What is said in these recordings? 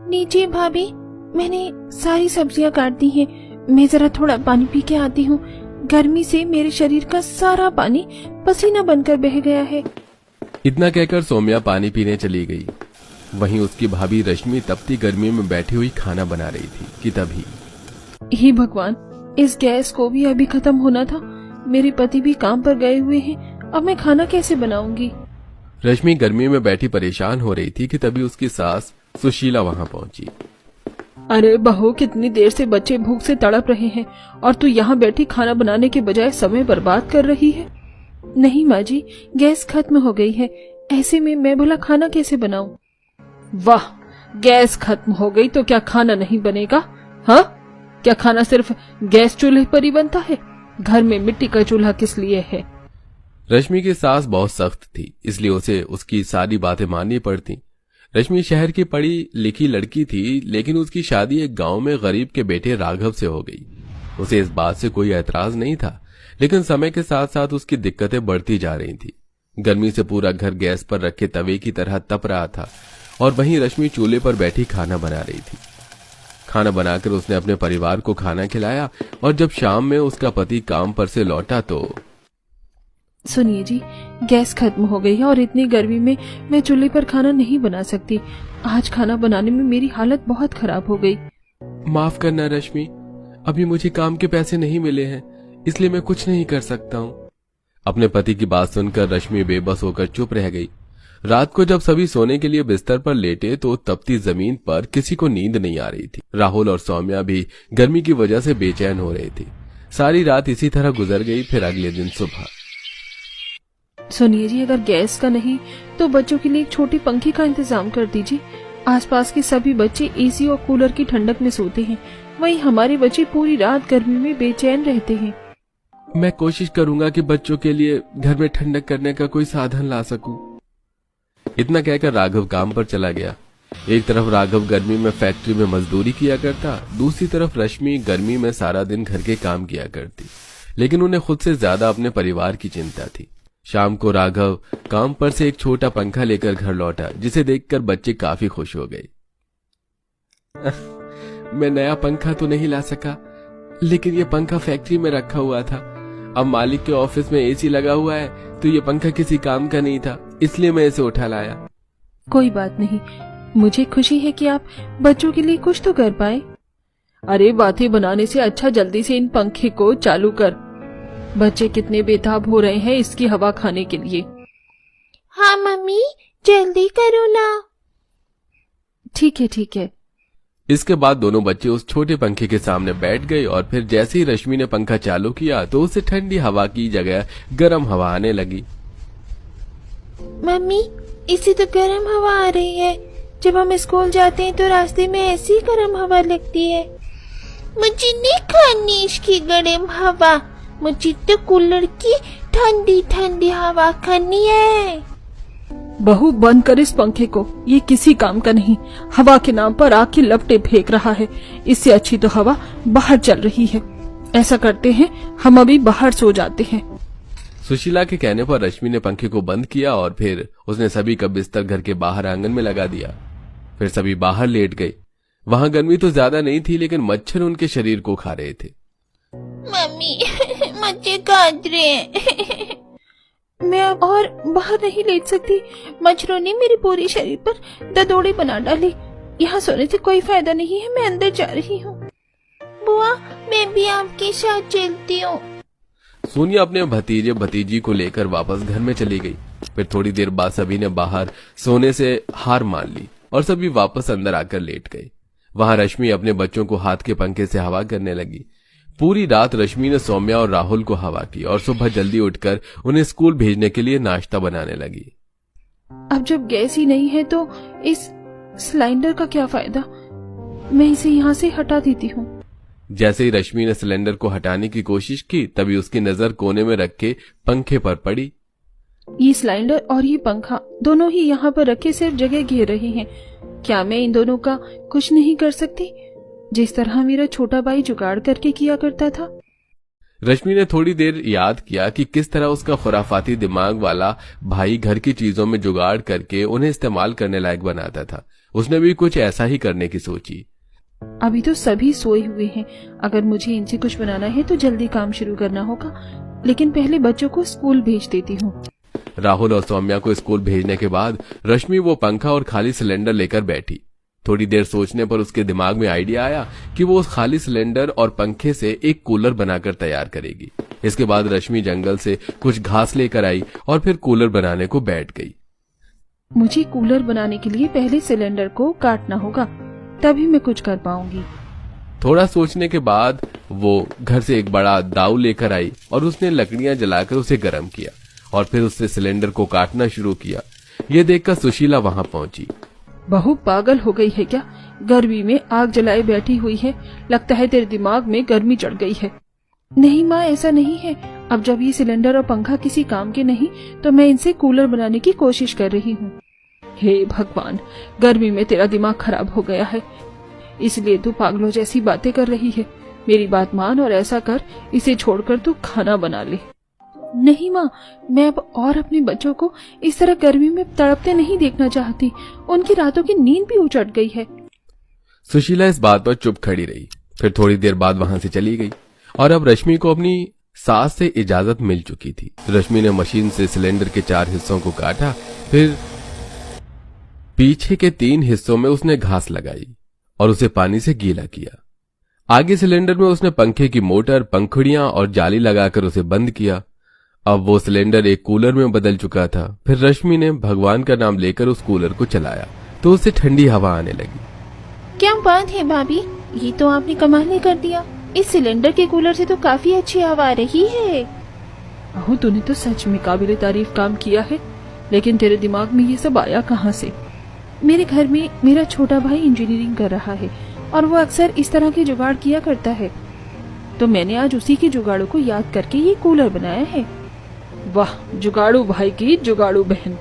लीजिए भाभी, मैंने सारी सब्जियां काट दी हैं। मैं जरा थोड़ा पानी पी के आती हूँ। गर्मी से मेरे शरीर का सारा पानी पसीना बनकर बह गया है। इतना कहकर सौम्या पानी पीने चली गई। वहीं उसकी भाभी रश्मि तपती गर्मी में बैठी हुई खाना बना रही थी कि तभी, हे भगवान, इस गैस को भी अभी खत्म होना था। मेरे पति भी काम पर गए हुए हैं, अब मैं खाना कैसे बनाऊंगी। रश्मि गर्मी में बैठी परेशान हो रही थी कि तभी उसकी सास सुशीला वहां पहुंची। अरे बहू, कितनी देर से बच्चे भूख से तड़प रहे हैं और तू यहाँ बैठी खाना बनाने के बजाय समय बर्बाद कर रही है। नहीं माँ जी, गैस खत्म हो गई है, ऐसे में मैं भला खाना कैसे बनाऊं। वाह, गैस खत्म हो गई तो क्या खाना नहीं बनेगा? हाँ, क्या खाना सिर्फ गैस चूल्हे पर ही बनता है? घर में मिट्टी का चूल्हा किस लिए है? रश्मि की सास बहुत सख्त थी, इसलिए उसे उसकी सारी बातें माननी पड़ती। रश्मि शहर की पढ़ी लिखी लड़की थी, लेकिन उसकी शादी एक गांव में गरीब के बेटे राघव से हो गई। उसे इस बात से कोई ऐतराज नहीं था, लेकिन समय के साथ साथ उसकी दिक्कतें बढ़ती जा रही थी। गर्मी से पूरा घर गैस पर रखे तवे की तरह तप रहा था और वहीं रश्मि चूल्हे पर बैठी खाना बना रही थी। खाना बनाकर उसने अपने परिवार को खाना खिलाया और जब शाम में उसका पति काम पर से लौटा तो, सुनिए जी, गैस खत्म हो गई है और इतनी गर्मी में मैं चूल्हे पर खाना नहीं बना सकती। आज खाना बनाने में मेरी हालत बहुत खराब हो गई। माफ करना रश्मि, अभी मुझे काम के पैसे नहीं मिले हैं, इसलिए मैं कुछ नहीं कर सकता हूँ। अपने पति की बात सुनकर रश्मि बेबस होकर चुप रह गई। रात को जब सभी सोने के लिए बिस्तर पर लेटे तो तपती जमीन पर किसी को नींद नहीं आ रही थी। राहुल और सौम्या भी गर्मी की वजह से बेचैन हो रहे थे। सारी रात इसी तरह गुजर गई। फिर अगले दिन सुबह, सुनिए जी, अगर गैस का नहीं तो बच्चों के लिए एक छोटी पंखे का इंतजाम कर दीजिए। आसपास के सभी बच्चे एसी और कूलर की ठंडक में सोते हैं, वहीं हमारे बच्चे पूरी रात गर्मी में बेचैन रहते हैं। मैं कोशिश करूंगा कि बच्चों के लिए घर में ठंडक करने का कोई साधन ला सकूं। इतना कहकर राघव काम पर चला गया। एक तरफ राघव गर्मी में फैक्ट्री में मजदूरी किया करता, दूसरी तरफ रश्मि गर्मी में सारा दिन घर के काम किया करती, लेकिन उन्हें खुद से ज्यादा अपने परिवार की चिंता थी। शाम को राघव काम पर से एक छोटा पंखा लेकर घर लौटा, जिसे देखकर बच्चे काफी खुश हो गए। मैं नया पंखा तो नहीं ला सका, लेकिन ये पंखा फैक्ट्री में रखा हुआ था। अब मालिक के ऑफिस में एसी लगा हुआ है, तो ये पंखा किसी काम का नहीं था, इसलिए मैं इसे उठा लाया। कोई बात नहीं, मुझे खुशी है कि आप बच्चों के लिए कुछ तो कर पाए। अरे बातें बनाने से अच्छा जल्दी से इन पंखे को चालू कर। बच्चे कितने बेताब हो रहे हैं इसकी हवा खाने के लिए। हाँ मम्मी, जल्दी करो ना। ठीक है ठीक है। इसके बाद दोनों बच्चे उस छोटे पंखे के सामने बैठ गए और फिर जैसे ही रश्मि ने पंखा चालू किया तो उसे ठंडी हवा की जगह गर्म हवा आने लगी। मम्मी, इसे तो गर्म हवा आ रही है। जब हम स्कूल जाते हैं तो रास्ते में ऐसी गर्म हवा लगती है। मुझे नहीं खानी इसकी गर्म हवा, मुझे तो कूलर की ठंडी ठंडी हवा खानी है। बहू, बंद कर इस पंखे को, ये किसी काम का नहीं। हवा के नाम पर आग की लपटें फेंक रहा है। इससे अच्छी तो हवा बाहर चल रही है। ऐसा करते हैं, हम अभी बाहर सो जाते हैं। सुशीला के कहने पर रश्मि ने पंखे को बंद किया और फिर उसने सभी का बिस्तर घर के बाहर आंगन में लगा दिया। फिर सभी बाहर लेट गए। वहां गर्मी तो ज्यादा नहीं थी, लेकिन मच्छर उनके शरीर को खा रहे थे। मम्मी, मुझे काट रहे हैं। मैं अब और बाहर नहीं लेट सकती। मच्छरों ने मेरे पूरे शरीर पर ददोड़ी बना डाली। यहाँ सोने से कोई फायदा नहीं है, मैं अंदर जा रही हूँ। बुआ, मैं भी आपके साथ चलती हूँ। सोनिया अपने भतीजे भतीजी को लेकर वापस घर में चली गई। फिर थोड़ी देर बाद सभी ने बाहर सोने से हार मान ली और सभी वापस अंदर आकर लेट गए। वहां रश्मि अपने बच्चों को हाथ के पंखे से हवा करने लगी। पूरी रात रश्मि ने सौम्या और राहुल को हवा की और सुबह जल्दी उठकर उन्हें स्कूल भेजने के लिए नाश्ता बनाने लगी। अब जब गैस ही नहीं है तो इस सिलेंडर का क्या फायदा? मैं इसे यहाँ से हटा देती हूँ। जैसे ही रश्मि ने सिलेंडर को हटाने की कोशिश की, तभी उसकी नजर कोने में रखे पंखे पर पड़ी। ये सिलेंडर और ये पंखा दोनों ही यहाँ पर रखे सिर्फ जगह घेर रहे हैं। क्या मैं इन दोनों का कुछ नहीं कर सकती, जिस तरह मेरा छोटा भाई जुगाड़ करके किया करता था? रश्मि ने थोड़ी देर याद किया कि किस तरह उसका खुराफाती दिमाग वाला भाई घर की चीजों में जुगाड़ करके उन्हें इस्तेमाल करने लायक बनाता था। उसने भी कुछ ऐसा ही करने की सोची। अभी तो सभी सोए हुए हैं। अगर मुझे इनसे कुछ बनाना है तो जल्दी काम शुरू करना होगा, लेकिन पहले बच्चों को स्कूल भेज देती हूँ। राहुल और सौम्या को स्कूल भेजने के बाद रश्मि वो पंखा और खाली सिलेंडर लेकर बैठी। थोड़ी देर सोचने पर उसके दिमाग में आइडिया आया कि वो उस खाली सिलेंडर और पंखे से एक कूलर बनाकर तैयार करेगी। इसके बाद रश्मि जंगल से कुछ घास लेकर आई और फिर कूलर बनाने को बैठ गई। मुझे कूलर बनाने के लिए पहले सिलेंडर को काटना होगा, तभी मैं कुछ कर पाऊंगी। थोड़ा सोचने के बाद वो घर से एक बड़ा दाव लेकर आई और उसने लकड़ियां जलाकर उसे गर्म किया और फिर उससे सिलेंडर को काटना शुरू किया। ये देखकर सुशीला वहां पहुंची। बहू पागल हो गई है क्या? गर्मी में आग जलाए बैठी हुई है। लगता है तेरे दिमाग में गर्मी चढ़ गई है। नहीं माँ, ऐसा नहीं है। अब जब ये सिलेंडर और पंखा किसी काम के नहीं तो मैं इनसे कूलर बनाने की कोशिश कर रही हूँ। हे भगवान, गर्मी में तेरा दिमाग खराब हो गया है, इसलिए तू पागलों जैसी बातें कर रही है। मेरी बात मान और ऐसा कर, इसे छोड़कर तू खाना बना ले। नहीं माँ, मैं अब और अपने बच्चों को इस तरह गर्मी में तड़पते नहीं देखना चाहती। उनकी रातों की नींद भी उचट गई है। सुशीला इस बात पर चुप खड़ी रही। फिर थोड़ी देर बाद वहां से चली गई और अब रश्मि को अपनी सास से इजाजत मिल चुकी थी। रश्मि ने मशीन से सिलेंडर के 4 हिस्सों को काटा, फिर पीछे के 3 हिस्सों में उसने घास लगाई और उसे पानी से गीला किया। आगे सिलेंडर में उसने पंखे की मोटर, पंखुड़ियां और जाली लगाकर उसे बंद किया। अब वो सिलेंडर एक कूलर में बदल चुका था। फिर रश्मि ने भगवान का नाम लेकर उस कूलर को चलाया तो उससे ठंडी हवा आने लगी। क्या बात है भाभी, ये तो आपने कमाल ही कर दिया। इस सिलेंडर के कूलर से तो काफी अच्छी हवा आ रही है। अहो, तूने तो सच में काबिल तारीफ काम किया है, लेकिन तेरे दिमाग में ये सब आया कहाँ से? मेरे घर में मेरा छोटा भाई इंजीनियरिंग कर रहा है और वो अक्सर इस तरह के जुगाड़ किया करता है, तो मैंने आज उसी के जुगाड़ों को याद करके ये कूलर बनाया है। वाह, जुगाड़ू भाई की जुगाड़ू बहन।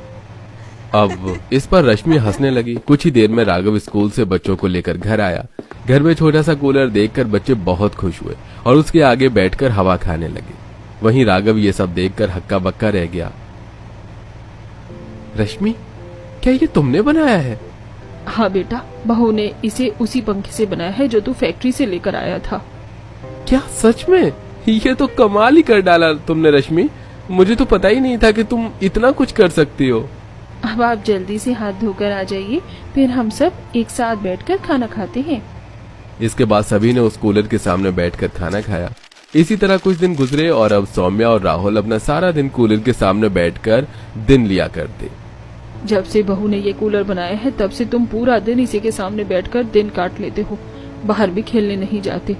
अब इस पर रश्मि हंसने लगी। कुछ ही देर में राघव स्कूल से बच्चों को लेकर घर आया। घर में छोटा सा कूलर देखकर बच्चे बहुत खुश हुए और उसके आगे बैठकर हवा खाने लगे। वहीं राघव ये सब देखकर हक्का बक्का रह गया। रश्मि, क्या ये तुमने बनाया है? हाँ बेटा, बहू ने इसे उसी पंखे से बनाया है जो तू फैक्ट्री से लेकर आया था। क्या सच में? ये तो कमाल ही कर डाला तुमने रश्मि। मुझे तो पता ही नहीं था कि तुम इतना कुछ कर सकती हो। अब आप जल्दी से हाथ धोकर आ जाइए, फिर हम सब एक साथ बैठकर खाना खाते हैं। इसके बाद सभी ने उस कूलर के सामने बैठकर खाना खाया। इसी तरह कुछ दिन गुजरे और अब सौम्या और राहुल अपना सारा दिन कूलर के सामने बैठकर दिन लिया करते। जब से बहू ने ये कूलर बनाया है तब से तुम पूरा दिन इसी के सामने बैठकर दिन काट लेते हो, बाहर भी खेलने नहीं जाते।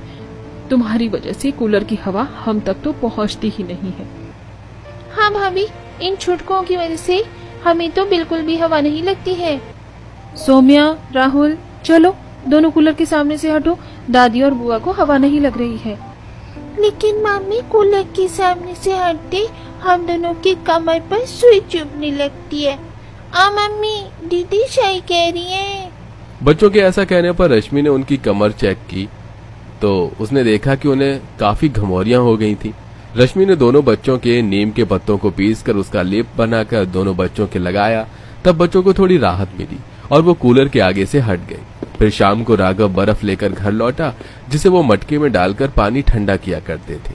तुम्हारी वजह से कूलर की हवा हम तक तो पहुंचती ही नहीं है। हाँ भाभी, इन छुटकों की वजह से हमें तो बिल्कुल भी हवा नहीं लगती है। सौम्या, राहुल, चलो दोनों कूलर के सामने से हटो। दादी और बुआ को हवा नहीं लग रही है। लेकिन मम्मी, कूलर के सामने से हटते हम दोनों की कमर पर सुई चुभने लगती है। मम्मी, दीदी सही कह रही है। बच्चों के ऐसा कहने पर रश्मि ने उनकी कमर चेक की तो उसने देखा कि उन्हें काफी घमौरियां हो गई थी। रश्मि ने दोनों बच्चों के नीम के पत्तों को पीसकर उसका लेप बनाकर दोनों बच्चों के लगाया। तब बच्चों को थोड़ी राहत मिली और वो कूलर के आगे से हट गए। फिर शाम को राघव बर्फ लेकर घर लौटा, जिसे वो मटके में डालकर पानी ठंडा किया करते थे।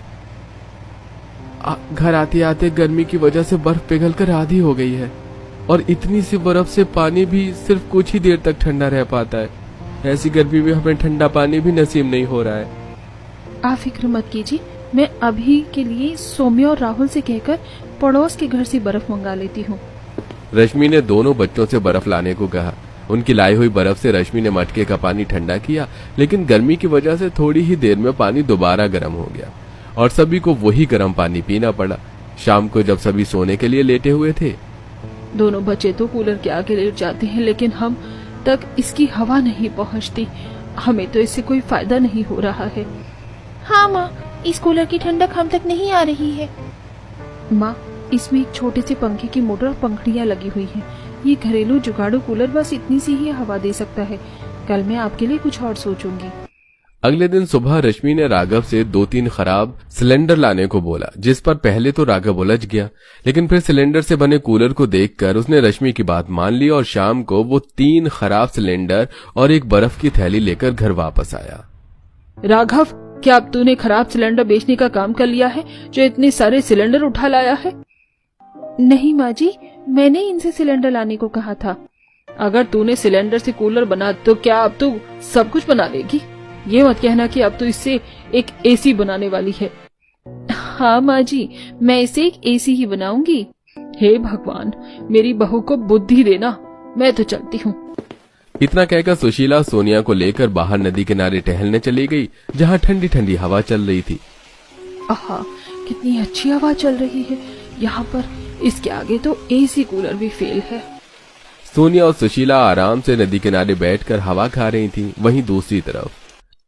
घर आते आते गर्मी की वजह से बर्फ पिघलकर आधी हो गई है और इतनी सी बर्फ से पानी भी सिर्फ कुछ ही देर तक ठंडा रह पाता है। ऐसी गर्मी में हमें ठंडा पानी भी नसीब नहीं हो रहा है। आप फिक्र मत कीजिए, मैं अभी के लिए सौम्या और राहुल से कहकर पड़ोस के घर से बर्फ मंगा लेती हूँ। रश्मि ने दोनों बच्चों से बर्फ लाने को कहा। उनकी लाई हुई बर्फ से रश्मि ने मटके का पानी ठंडा किया, लेकिन गर्मी की वजह से थोड़ी ही देर में पानी दोबारा गर्म हो गया और सभी को वही गर्म पानी पीना पड़ा। शाम को जब सभी सोने के लिए लेटे हुए थे, दोनों बच्चे तो कूलर के आगे लेट जाते हैं, लेकिन हम तक इसकी हवा नहीं पहुंचती। हमें तो इससे कोई फायदा नहीं हो रहा है। हाँ माँ, इस कूलर की ठंडक हम तक नहीं आ रही है। माँ, इसमें एक छोटे से पंखे की मोटर और पंखड़ियाँ लगी हुई हैं। ये घरेलू जुगाड़ू कूलर बस इतनी सी ही हवा दे सकता है। कल मैं आपके लिए कुछ और सोचूंगी। अगले दिन सुबह रश्मि ने राघव से 2-3 खराब सिलेंडर लाने को बोला, जिस पर पहले तो राघव उलझ गया, लेकिन फिर सिलेंडर से बने कूलर को देखकर उसने रश्मि की बात मान ली और शाम को वो 3 खराब सिलेंडर और एक बर्फ की थैली लेकर घर वापस आया। राघव, क्या अब तूने खराब सिलेंडर बेचने का काम कर लिया है जो इतने सारे सिलेंडर उठा लाया है? नहीं माँ जी, मैंने इनसे सिलेंडर लाने को कहा था। अगर तूने सिलेंडर से कूलर बना तो क्या अब तू सब कुछ बना लेगी? ये मत कहना कि अब तो इससे एक एसी बनाने वाली है। हाँ माँ जी, मैं इसे एक एसी ही बनाऊंगी। हे भगवान, मेरी बहू को बुद्धि देना। मैं तो चलती हूँ। इतना कहकर सुशीला सोनिया को लेकर बाहर नदी किनारे टहलने चली गई, जहाँ ठंडी ठंडी हवा चल रही थी। आहा, कितनी अच्छी हवा चल रही है यहाँ पर। इसके आगे तो एसी कूलर भी फेल है। सोनिया और सुशीला आराम से नदी किनारे बैठकर हवा खा रही थी। वहीं दूसरी तरफ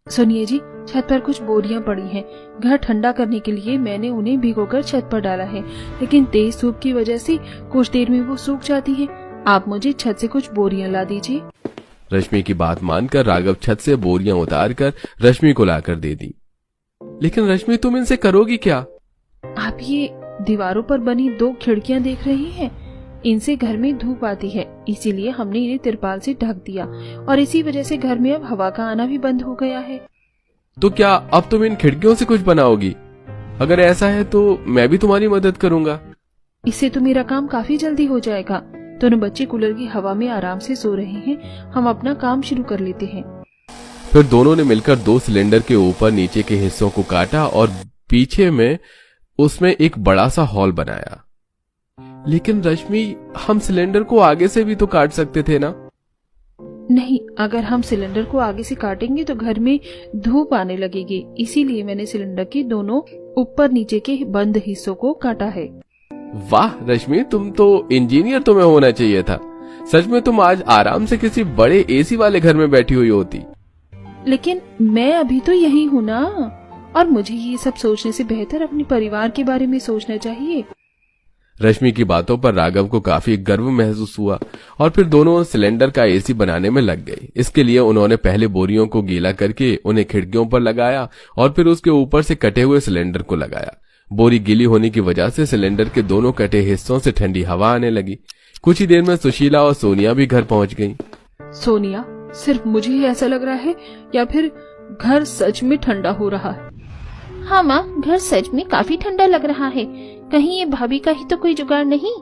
सुनिए जी, छत पर कुछ बोरियां पड़ी हैं। घर ठंडा करने के लिए मैंने उन्हें भिगोकर छत पर डाला है, लेकिन तेज धूप की वजह से कुछ देर में वो सूख जाती हैं। आप मुझे छत से कुछ बोरियां ला दीजिए। रश्मि की बात मानकर राघव छत से बोरियां उतारकर रश्मि को लाकर दे दी। लेकिन रश्मि, तुम इनसे करोगी क्या? आप ये दीवारों पर बनी 2 खिड़कियां देख रही हैं? इनसे घर में धूप आती है, इसीलिए हमने इन्हें तिरपाल से ढक दिया और इसी वजह से घर में अब हवा का आना भी बंद हो गया है। तो क्या अब तुम इन खिड़कियों से कुछ बनाओगी? अगर ऐसा है तो मैं भी तुम्हारी मदद करूंगा। इससे तो मेरा काम काफी जल्दी हो जाएगा। दोनों बच्चे कूलर की हवा में आराम से सो रहे हैं, हम अपना काम शुरू कर लेते हैं। फिर दोनों ने मिलकर 2 सिलेंडर के ऊपर नीचे के हिस्सों को काटा और पीछे में उसमें एक बड़ा सा हॉल बनाया। लेकिन रश्मि, हम सिलेंडर को आगे से भी तो काट सकते थे ना? नहीं, अगर हम सिलेंडर को आगे से काटेंगे तो घर में धूप आने लगेगी, इसीलिए मैंने सिलेंडर के दोनों ऊपर नीचे के बंद हिस्सों को काटा है। वाह रश्मि, तुम तो इंजीनियर तुम्हें होना चाहिए था। सच में तुम आज आराम से किसी बड़े एसी वाले घर में बैठी हुई होती। लेकिन मैं अभी तो यही हूँ ना, और मुझे ये सब सोचने से बेहतर अपने परिवार के बारे में सोचना चाहिए। रश्मि की बातों पर राघव को काफी गर्व महसूस हुआ और फिर दोनों सिलेंडर का एसी बनाने में लग गए। इसके लिए उन्होंने पहले बोरियों को गीला करके उन्हें खिड़कियों पर लगाया और फिर उसके ऊपर से कटे हुए सिलेंडर को लगाया। बोरी गीली होने की वजह से सिलेंडर के दोनों कटे हिस्सों से ठंडी हवा आने लगी। कुछ ही देर में सुशीला और सोनिया भी घर पहुंच गईं। सोनिया, सिर्फ मुझे ही ऐसा लग रहा है या फिर घर सच में ठंडा हो रहा है? हाँ माँ, घर सच में काफी ठंडा लग रहा है। कहीं ये भाभी का ही तो कोई जुगाड़ नहीं?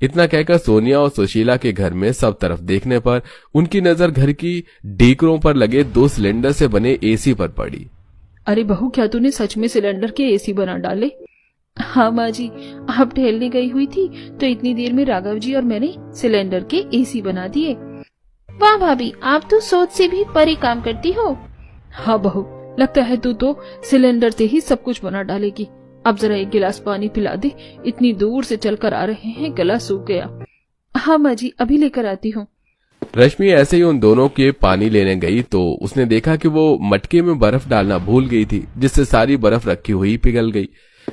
इतना कहकर सोनिया और सुशीला के घर में सब तरफ देखने पर उनकी नजर घर की ढीकरों पर लगे 2 सिलेंडर से बने एसी पर पड़ी। अरे बहू, क्या तूने सच में सिलेंडर के एसी बना डाले? हाँ माँ जी, आप टहलने गई हुई थी तो इतनी देर में राघव जी और मैंने सिलेंडर के एसी बना दिए। वाह भाभी, आप तो सोच से भी परे काम करती हो। हाँ बहू, लगता है तू तो सिलेंडर से ही सब कुछ बना डालेगी। अब जरा एक गिलास पानी पिला दे, इतनी दूर से चलकर आ रहे हैं, गला सूख गया। हाँ माँ जी, अभी लेकर आती हूँ। रश्मि ऐसे ही उन दोनों के पानी लेने गई तो उसने देखा कि वो मटके में बर्फ डालना भूल गई थी, जिससे सारी बर्फ रखी हुई पिघल गई,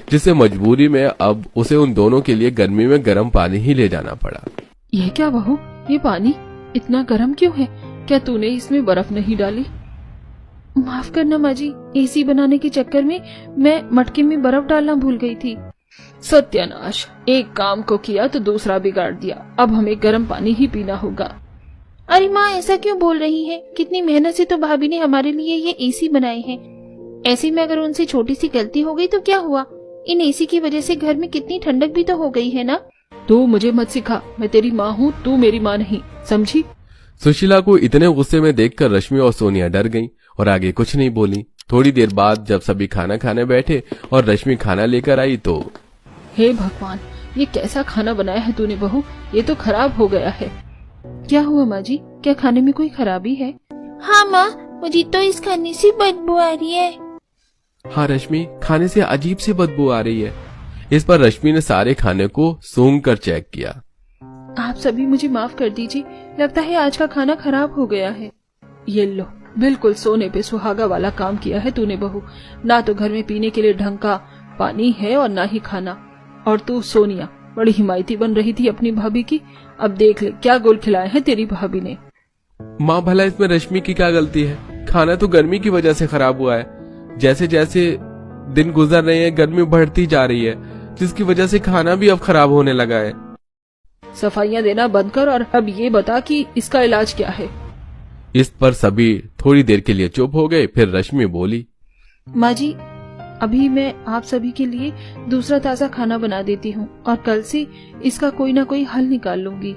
जिससे मजबूरी में अब उसे उन दोनों के लिए गर्मी में गर्म पानी ही ले जाना पड़ा। ये क्या बहू, ये पानी इतना गर्म क्यों है? क्या तूने इसमें बर्फ नहीं डाली? माफ करना माँ जी, एसी बनाने के चक्कर में मैं मटके में बर्फ डालना भूल गई थी। सत्यानाश, एक काम को किया तो दूसरा बिगाड़ दिया। अब हमें गर्म पानी ही पीना होगा। अरे माँ, ऐसा क्यों बोल रही हैं? कितनी मेहनत से तो भाभी ने हमारे लिए ये एसी बनाए हैं। ऐसे में अगर उनसे छोटी सी गलती हो गई तो क्या हुआ? इन एसी की वजह से घर में कितनी ठंडक भी तो हो गई है ना। तू मुझे मत सिखा, मैं तेरी माँ हूँ, तू मेरी माँ नहीं, समझी? सुशीला को इतने गुस्से में देखकर रश्मि और सोनिया डर गईं और आगे कुछ नहीं बोली। थोड़ी देर बाद जब सभी खाना खाने बैठे और रश्मि खाना लेकर आई तो हे भगवान, ये कैसा खाना बनाया है तूने बहू? ये तो खराब हो गया है। क्या हुआ माँ जी, क्या खाने में कोई खराबी है? हाँ माँ, मुझे तो इस खाने से बदबू आ रही है। हाँ रश्मि, खाने से अजीब सी बदबू आ रही है। इस पर रश्मि ने सारे खाने को सूंघ कर चेक किया। आप सभी मुझे माफ कर दीजिए, लगता है आज का खाना खराब हो गया है। ये लो, बिल्कुल सोने पे सुहागा वाला काम किया है तूने बहू। ना तो घर में पीने के लिए ढंग का पानी है और ना ही खाना। और तू सोनिया, बड़ी हिमायती बन रही थी अपनी भाभी की, अब देख ले क्या गोल खिलाए हैं तेरी भाभी ने। माँ, भला इसमें रश्मि की क्या गलती है? खाना तो गर्मी की वजह से खराब हुआ है। जैसे जैसे दिन गुजर रहे हैं गर्मी बढ़ती जा रही है, जिसकी वजह से खाना भी अब खराब होने लगा है। सफाइयाँ देना बंद कर और अब ये बता कि इसका इलाज क्या है। इस पर सभी थोड़ी देर के लिए चुप हो गए। फिर रश्मि बोली, माँ जी, अभी मैं आप सभी के लिए दूसरा ताज़ा खाना बना देती हूँ और कल से इसका कोई ना कोई हल निकाल लूंगी।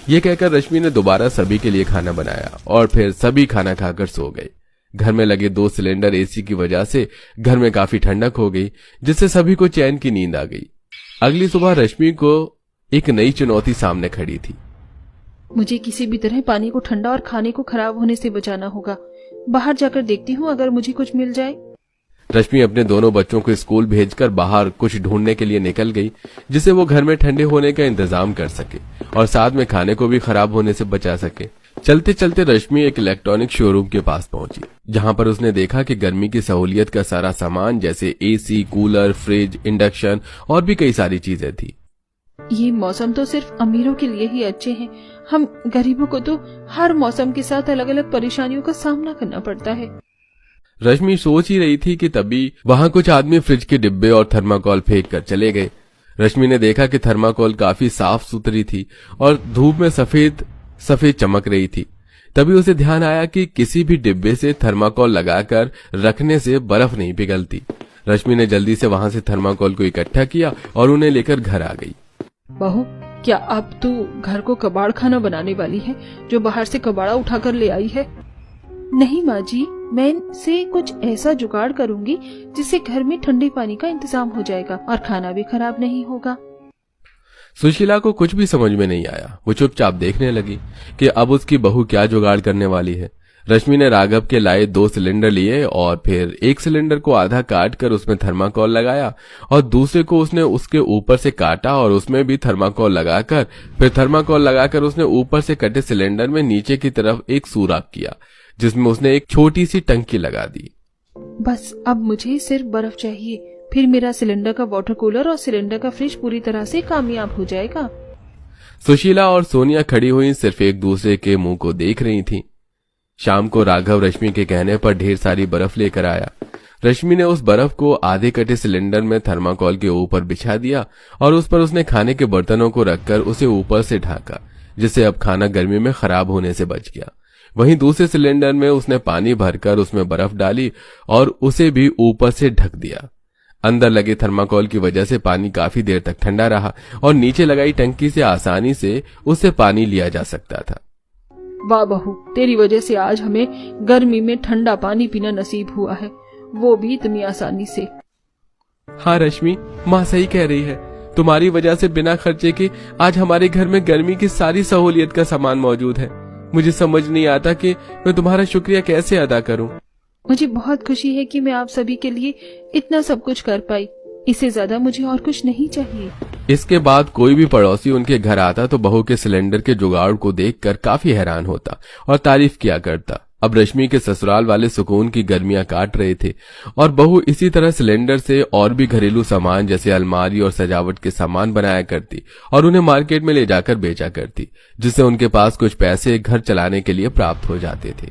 ये कहकर रश्मि ने दोबारा सभी के लिए खाना बनाया और फिर सभी खाना खाकर सो गए। घर में लगे 2 सिलेंडर एसी की वजह से घर में काफी ठंडक हो गई, जिससे सभी को चैन की नींद आ गई। अगली सुबह रश्मि को एक नई चुनौती सामने खड़ी थी। मुझे किसी भी तरह पानी को ठंडा और खाने को खराब होने से बचाना होगा। बाहर जाकर देखती हूँ अगर मुझे कुछ मिल जाए। रश्मि अपने दोनों बच्चों को स्कूल भेजकर बाहर कुछ ढूंढने के लिए निकल गई, जिससे वो घर में ठंडे होने का इंतजाम कर सके और साथ में खाने को भी खराब होने से बचा सके। चलते चलते रश्मि एक इलेक्ट्रॉनिक शोरूम के पास पहुंची, जहां पर उसने देखा कि गर्मी की सहूलियत का सारा सामान जैसे एसी, कूलर, फ्रिज, इंडक्शन और भी कई सारी चीजें थी। ये मौसम तो सिर्फ अमीरों के लिए ही अच्छे हैं। हम गरीबों को तो हर मौसम के साथ अलग अलग परेशानियों का सामना करना पड़ता है। रश्मि सोच ही रही थी कि तभी वहां कुछ आदमी फ्रिज के डिब्बे और थर्माकोल फेंक कर चले गए। रश्मि ने देखा कि थर्माकोल काफी साफ सुथरी थी और धूप में सफेद सफेद चमक रही थी। तभी उसे ध्यान आया कि किसी भी डिब्बे से थर्माकोल लगाकर रखने से बर्फ नहीं पिघलती। रश्मि ने जल्दी से वहां से थर्माकोल को इकट्ठा किया और उन्हें लेकर घर आ गई। बहू, क्या अब तू घर को कबाड़ खाना बनाने वाली है जो बाहर से कबाड़ा उठाकर ले आई है? नहीं माँ जी, मैं इनसे कुछ ऐसा जुगाड़ करूंगी जिससे घर में ठंडे पानी का इंतजाम हो जाएगा और खाना भी खराब नहीं होगा। सुशीला को कुछ भी समझ में नहीं आया। वो चुपचाप देखने लगी कि अब उसकी बहू क्या जुगाड़ करने वाली है। रश्मि ने राघव के लाए 2 सिलेंडर लिए और फिर एक सिलेंडर को आधा काट कर उसमें थर्माकोल लगाया और दूसरे को उसने उसके ऊपर से काटा और उसमें भी थर्माकोल लगाकर फिर थर्माकोल लगाकर उसने ऊपर से कटे सिलेंडर में नीचे की तरफ एक सुराख किया, जिसमें उसने एक छोटी सी टंकी लगा दी। बस अब मुझे सिर्फ बर्फ चाहिए, फिर मेरा सिलेंडर का वाटर कूलर और सिलेंडर का फ्रिज पूरी तरह से कामयाब हो जाएगा। सुशीला और सोनिया खड़ी हुई सिर्फ एक दूसरे के मुंह को देख रही थीं। शाम को राघव रश्मि के कहने पर ढेर सारी बर्फ लेकर आया। रश्मि ने उस बर्फ को आधे कटे सिलेंडर में थर्माकोल के ऊपर बिछा दिया और उस पर उसने खाने के बर्तनों को रखकर उसे ऊपर से ढाका, जिससे अब खाना गर्मी में खराब होने से बच गया। वहीं दूसरे सिलेंडर में उसने पानी भरकर उसमें बर्फ डाली और उसे भी ऊपर से ढक दिया। अंदर लगे थर्माकोल की वजह से पानी काफी देर तक ठंडा रहा और नीचे लगाई टंकी से आसानी से उससे पानी लिया जा सकता था। वाह बहू, तेरी वजह से आज हमें गर्मी में ठंडा पानी पीना नसीब हुआ है, वो भी इतनी आसानी से। हाँ रश्मि, माँ सही कह रही है। तुम्हारी वजह से बिना खर्चे के आज हमारे घर में गर्मी की सारी सहूलियत का सामान मौजूद है। मुझे समझ नहीं आता कि मैं तुम्हारा शुक्रिया कैसे अदा करूं। मुझे बहुत खुशी है कि मैं आप सभी के लिए इतना सब कुछ कर पाई। इससे ज्यादा मुझे और कुछ नहीं चाहिए। इसके बाद कोई भी पड़ोसी उनके घर आता तो बहू के सिलेंडर के जुगाड़ को देखकर काफी हैरान होता और तारीफ किया करता। अब रश्मि के ससुराल वाले सुकून की गर्मियां काट रहे थे और बहू इसी तरह सिलेंडर से और भी घरेलू सामान जैसे अलमारी और सजावट के सामान बनाया करती और उन्हें मार्केट में ले जाकर बेचा करती, जिससे उनके पास कुछ पैसे घर चलाने के लिए प्राप्त हो जाते थे।